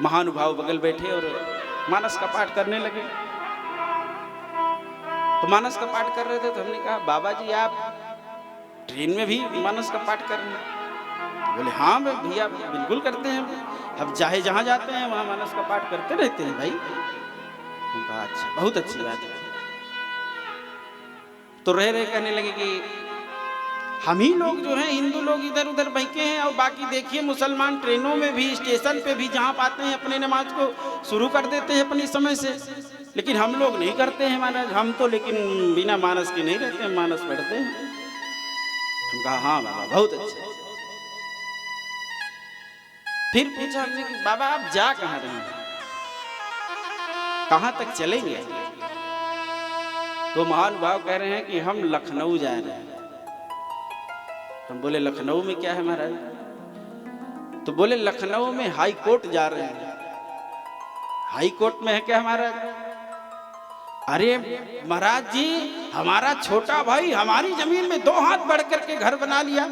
महानुभाव बगल बैठे और मानस का पाठ करने लगे। तो मानस का पाठ कर रहे थे तो हमने कहा बाबा जी आप ट्रेन में भी मानस का पाठ कर रहे हैं? बोले हाँ भैया बिल्कुल करते हैं, अब चाहे जहाँ जाते हैं वहाँ मानस का पाठ करते रहते हैं भाई। हम कहा अच्छा बहुत अच्छी बात है। तो रह रहे कहने लगे कि हम ही लोग जो हैं हिंदू लोग इधर उधर बहके हैं और बाकी देखिए मुसलमान ट्रेनों में भी स्टेशन पे भी जहाँ पाते हैं अपने नमाज को शुरू कर देते हैं अपनी समय से, लेकिन हम लोग नहीं करते हैं मानस। हम तो लेकिन बिना मानस के नहीं रहते हैं, मानस पढ़ते हैं। हम कहा हाँ बाबा बहुत अच्छा। फिर पूछा हमने कि बाबा आप जा कहाँ रहे हैं, कहाँ तक चलेंगे? तो महानुभाव कह रहे हैं कि हम लखनऊ जा रहे हैं। हम बोले लखनऊ में क्या है महाराज? तो बोले लखनऊ में हाई कोर्ट जा रहे हैं। हाई कोर्ट में है क्या महाराज? अरे महाराज जी हमारा छोटा भाई हमारी जमीन में 2 हाथ बढ़ करके घर बना लिया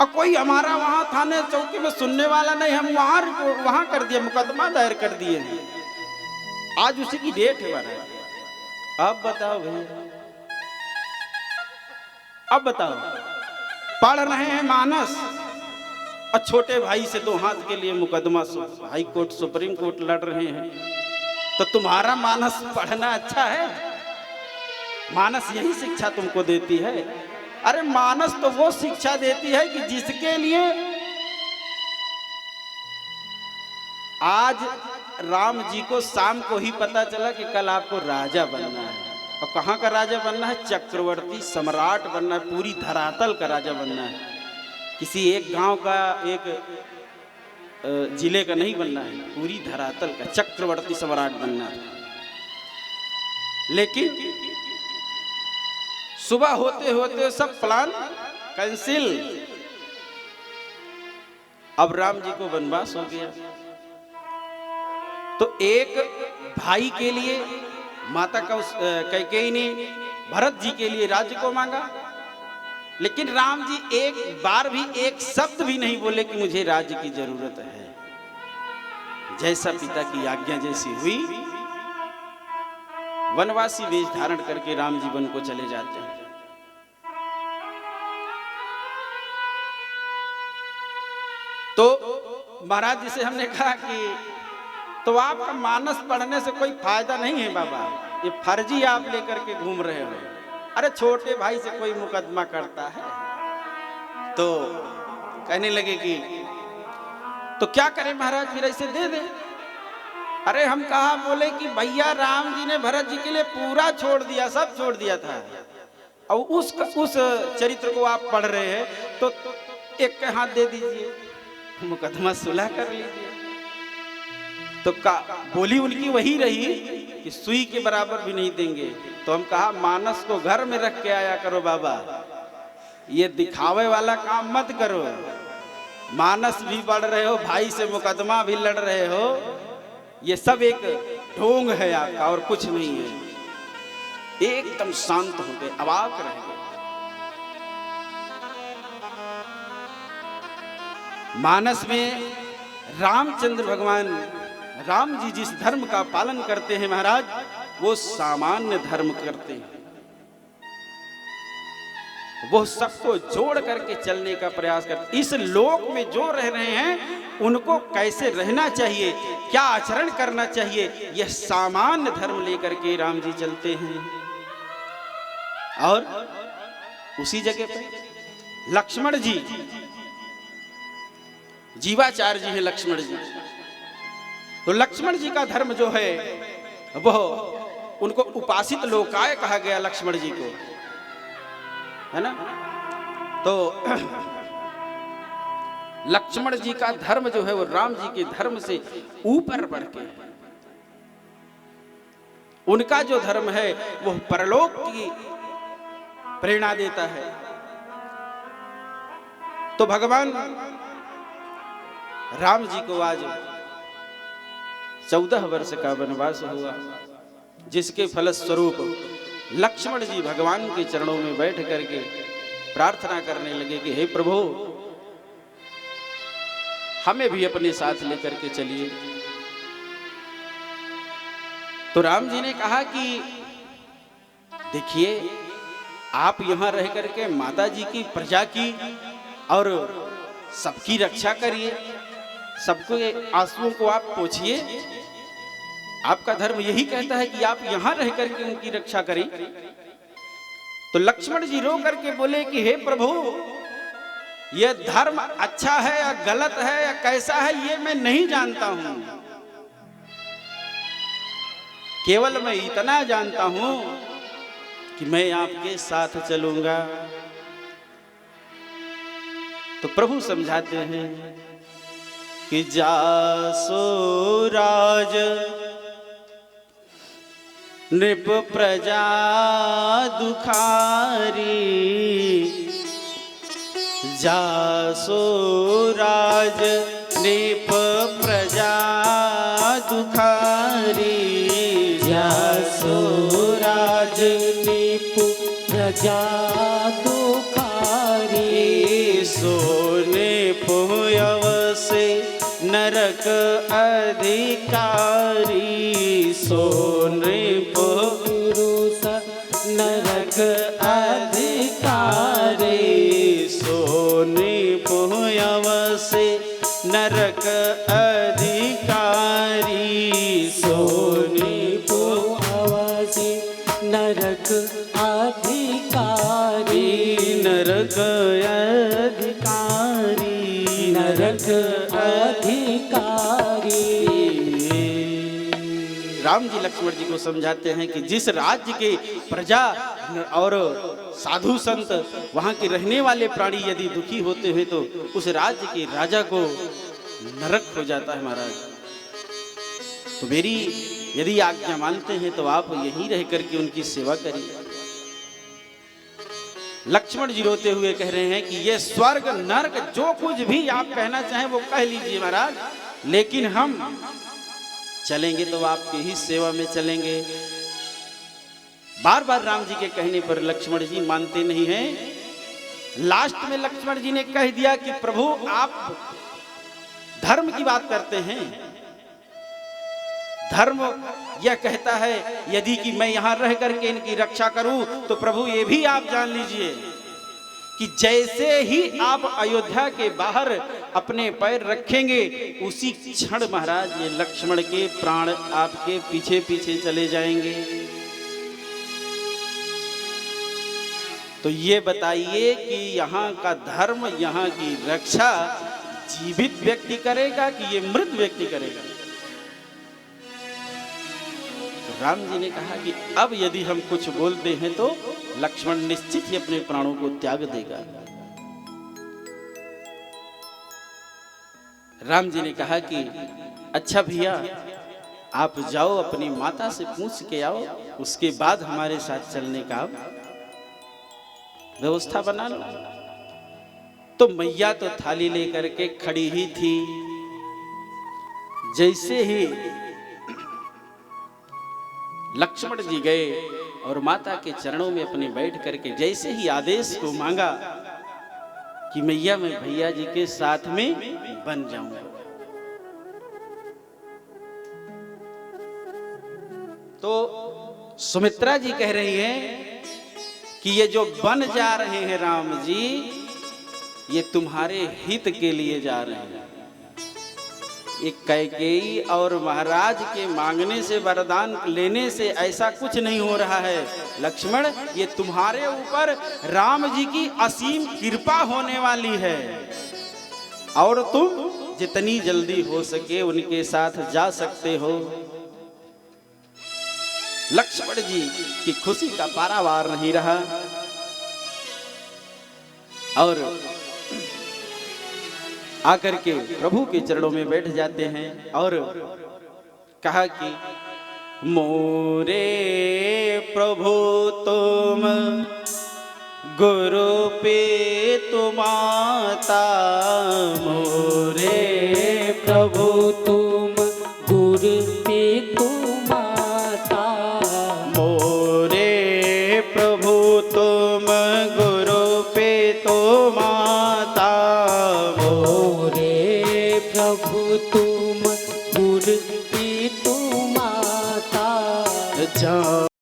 और कोई हमारा वहां थाने चौकी में सुनने वाला नहीं, हम वहां कर दिया, मुकदमा दायर कर दिए। आज उसी की डेट है महाराज। अब बताओ भैया, अब बताओ पढ़ रहे हैं मानस और छोटे भाई से 2 हाथ के लिए मुकदमा हाई कोर्ट सुप्रीम कोर्ट लड़ रहे हैं। तो तुम्हारा मानस पढ़ना अच्छा है? मानस यही शिक्षा तुमको देती है? अरे मानस तो वो शिक्षा देती है कि जिसके लिए आज राम जी को शाम को ही पता चला कि कल आपको राजा बनना है। और कहाँ का राजा बनना है? चक्रवर्ती सम्राट बनना है, पूरी धरातल का राजा बनना है। किसी एक गांव का एक जिले का नहीं बनना है, पूरी धरातल का चक्रवर्ती सम्राट बनना है। लेकिन सुबह होते होते सब प्लान कैंसिल। अब राम जी को वनवास हो गया। तो एक भाई के लिए माता कैकेयी ने भरत जी के लिए राज्य को मांगा, लेकिन राम जी एक बार भी एक शब्द भी नहीं बोले कि मुझे राज्य की जरूरत है। जैसा पिता की आज्ञा जैसी हुई, वनवासी वेश धारण करके राम जी वन को चले जाते हैं। तो महाराज जी से हमने कहा कि तो आपका मानस पढ़ने से कोई फायदा नहीं है बाबा, ये फर्जी आप लेकर के घूम रहे हो। अरे छोटे भाई से कोई मुकदमा करता है? तो कहने लगे कि तो क्या करें महाराज, फिर ऐसे दे दे। अरे हम कहा, बोले कि भैया राम जी ने भरत जी के लिए पूरा छोड़ दिया, सब छोड़ दिया था, और उस चरित्र को आप पढ़ रहे हैं तो एक के हाथ दे दीजिए, मुकदमा सुलह कर लीजिए। तो बोली उनकी वही रही कि सुई के बराबर भी नहीं देंगे। तो हम कहा मानस को घर में रख के आया करो बाबा, ये दिखावे वाला काम मत करो। मानस भी पढ़ रहे हो, भाई से मुकदमा भी लड़ रहे हो, ये सब एक ढोंग है आपका और कुछ नहीं है। एकदम शांत हो गए, अवाक रह गए। मानस में रामचंद्र भगवान राम जी जिस धर्म का पालन करते हैं महाराज, वो सामान्य धर्म करते हैं। वो सबको जोड़ करके चलने का प्रयास करते। इस लोक में जो रह रहे हैं उनको कैसे रहना चाहिए, क्या आचरण करना चाहिए, यह सामान्य धर्म लेकर के राम जी चलते हैं। और उसी जगह पर लक्ष्मण जी, जीवाचार्य जी है लक्ष्मण जी। तो लक्ष्मण जी का धर्म जो है वह उनको उपासित लोकाय कहा गया लक्ष्मण जी को, है ना। तो लक्ष्मण जी का धर्म जो है वो राम जी के धर्म से ऊपर बढ़ के, उनका जो धर्म है वह परलोक की प्रेरणा देता है। तो भगवान राम जी को आज 14 वर्ष का वनवास हुआ, जिसके फलस्वरूप लक्ष्मण जी भगवान के चरणों में बैठ करके प्रार्थना करने लगे कि हे प्रभु, हमें भी अपने साथ लेकर के चलिए। तो राम जी ने कहा कि देखिए, आप यहाँ रह करके माता जी की, प्रजा की और सबकी रक्षा करिए, सबको आंसुओं को आप पोंछिए। आपका धर्म यही कहता है कि आप यहाँ रह करके उनकी रक्षा करें। तो लक्ष्मण जी रो करके बोले कि हे प्रभु, यह धर्म अच्छा है या गलत है या कैसा है, ये मैं नहीं जानता हूं। केवल मैं इतना जानता हूं कि मैं आपके साथ चलूंगा। तो प्रभु समझाते हैं कि जासो राज नृप प्रजा दुखारी, जासो राज नृप प्रजा दुखारी, जासो राज नृप प्रजा दुखारी, सोने पोयव से नरक अधिकारी, सोने पुरुष नरक अधिकारी, सोने पोयव से नरक अधिकारी, सोने पोअवसि नरक अधिकारी, नरक अधिकारी, नरक अधिकारी। राम जी लक्ष्मण जी को समझाते हैं कि जिस राज्य के प्रजा और साधु संत, वहां के रहने वाले प्राणी यदि दुखी होते हैं तो उस राज्य के राजा को नरक हो जाता है महाराज। तो मेरी यदि आज्ञा मानते हैं तो आप यहीं रह करके उनकी सेवा करिए। लक्ष्मण जी रोते हुए कह रहे हैं कि ये स्वर्ग नरक जो कुछ भी आप कहना चाहें वो कह लीजिए महाराज, लेकिन हम चलेंगे तो आपकी ही सेवा में चलेंगे। बार बार राम जी के कहने पर लक्ष्मण जी मानते नहीं हैं। लास्ट में लक्ष्मण जी ने कह दिया कि प्रभु आप धर्म की बात करते हैं, धर्म यह कहता है यदि कि मैं यहां रह करके इनकी रक्षा करूं तो प्रभु ये भी आप जान लीजिए कि जैसे ही आप अयोध्या के बाहर अपने पैर रखेंगे उसी क्षण महाराज ये लक्ष्मण के प्राण आपके पीछे पीछे चले जाएंगे। तो ये बताइए कि यहाँ का धर्म, यहाँ की रक्षा जीवित व्यक्ति करेगा कि ये मृत व्यक्ति करेगा? तो राम जी ने कहा कि अब यदि हम कुछ बोलते हैं तो लक्ष्मण निश्चित ही अपने प्राणों को त्याग देगा। राम जी ने कहा कि अच्छा भैया आप जाओ अपनी माता से पूछ के आओ, उसके बाद हमारे साथ चलने का व्यवस्था बना लो। तो मैया तो थाली लेकर के खड़ी ही थी। जैसे ही लक्ष्मण जी गए और माता के चरणों में अपने बैठ करके जैसे ही आदेश को मांगा कि मैया मैं भैया जी के साथ में बन जाऊंगा, तो सुमित्रा जी कह रही हैं कि ये जो बन जा रहे हैं राम जी, ये तुम्हारे हित के लिए जा रहे हैं। ये कैकेयी और महाराज के मांगने से, वरदान लेने से ऐसा कुछ नहीं हो रहा है लक्ष्मण, ये तुम्हारे ऊपर राम जी की असीम कृपा होने वाली है और तुम जितनी जल्दी हो सके उनके साथ जा सकते हो। लक्ष्मण जी की खुशी का पारावार नहीं रहा और आकर के प्रभु के चरणों में बैठ जाते हैं और कहा कि मोरे प्रभु तुम गुरु पे तुमाता, मोरे प्रभु तुम गुरु पे तुमाता, मोरे प्रभु तुम गुरु पे तुमाता, मोरे प्रभु तुम गुरु पे तुमाता, जा